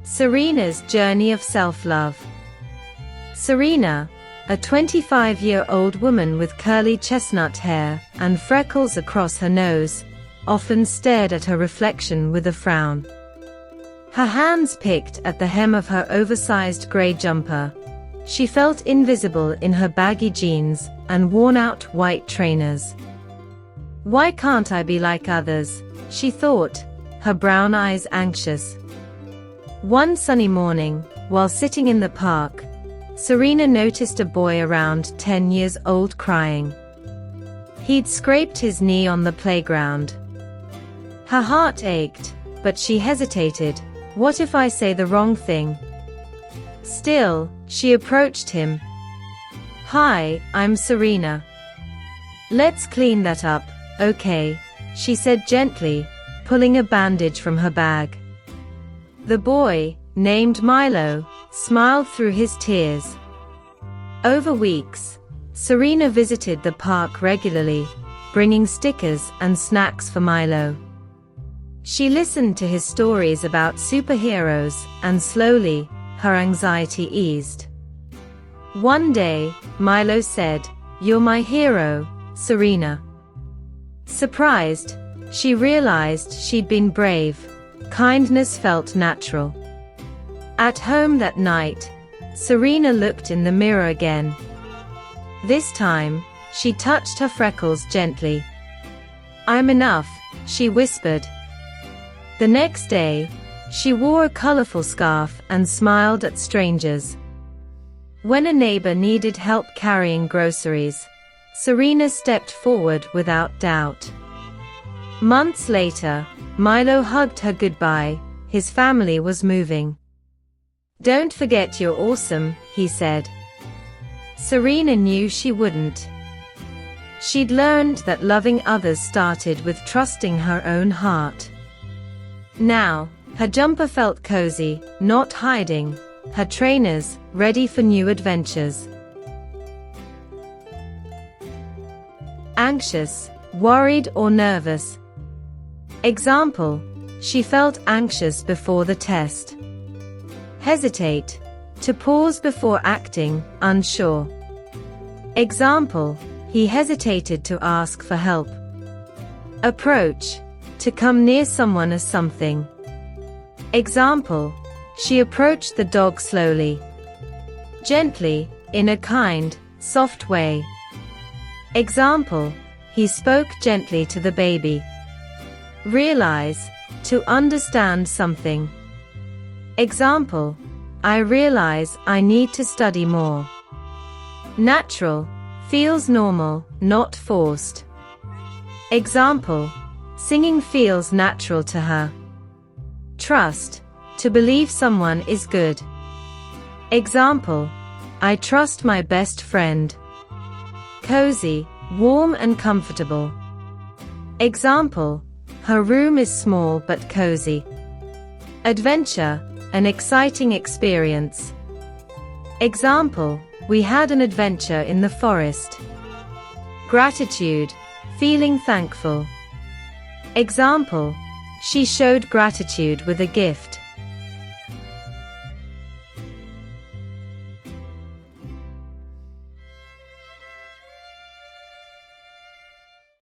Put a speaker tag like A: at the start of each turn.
A: Serena's journey of self-love. Serena, a 25-year-old woman with curly chestnut hair and freckles across her nose, often stared at her reflection with a frown. Her hands picked at the hem of her oversized gray jumper. She felt invisible in her baggy jeans and worn-out white trainers. "Why can't I be like others?" she thought, her brown eyes anxious. One sunny morning, while sitting in the park, Serena noticed a boy around 10 years old crying. He'd scraped his knee on the playground. Her heart ached, but she hesitated. What if I say the wrong thing? Still, she approached him. "Hi, I'm Serena. Let's clean that up, okay?" she said gently, pulling a bandage from her bag. The boy, named Milo, smiled through his tears. Over weeks, Serena visited the park regularly, bringing stickers and snacks for Milo. She listened to his stories about superheroes, and slowly, her anxiety eased. One day, Milo said, "You're my hero, Serena." Surprised, she realized she'd been brave. Kindness felt natural. At home that night, Serena looked in the mirror again. This time, she touched her freckles gently. "I'm enough," she whispered. The next day, she wore a colorful scarf and smiled at strangers. When a neighbor needed help carrying groceries, Serena stepped forward without doubt. Months later, Milo hugged her goodbye. His family was moving. "Don't forget you're awesome," he said. Serena knew she wouldn't. She'd learned that loving others started with trusting her own heart. Now, her jumper felt cozy, not hiding, her trainers ready for new adventures. Anxious, worried or nervous. Example: she felt anxious before the test. Hesitate, to pause before acting, unsure. Example: he hesitated to ask for help. Approach, to come near someone or something. Example: she approached the dog slowly. Gently, in a kind, soft way. Example: he spoke gently to the baby. Realize, to understand something. Example: I realize I need to study more. Natural, feels normal, not forced. Example: singing feels natural to her. Trust, to believe someone is good. Example: I trust my best friend. Cozy, warm and comfortable. Example: her room is small but cozy. Adventure, an exciting experience. Example: we had an adventure in the forest. Gratitude, feeling thankful. Example: she showed gratitude with a gift.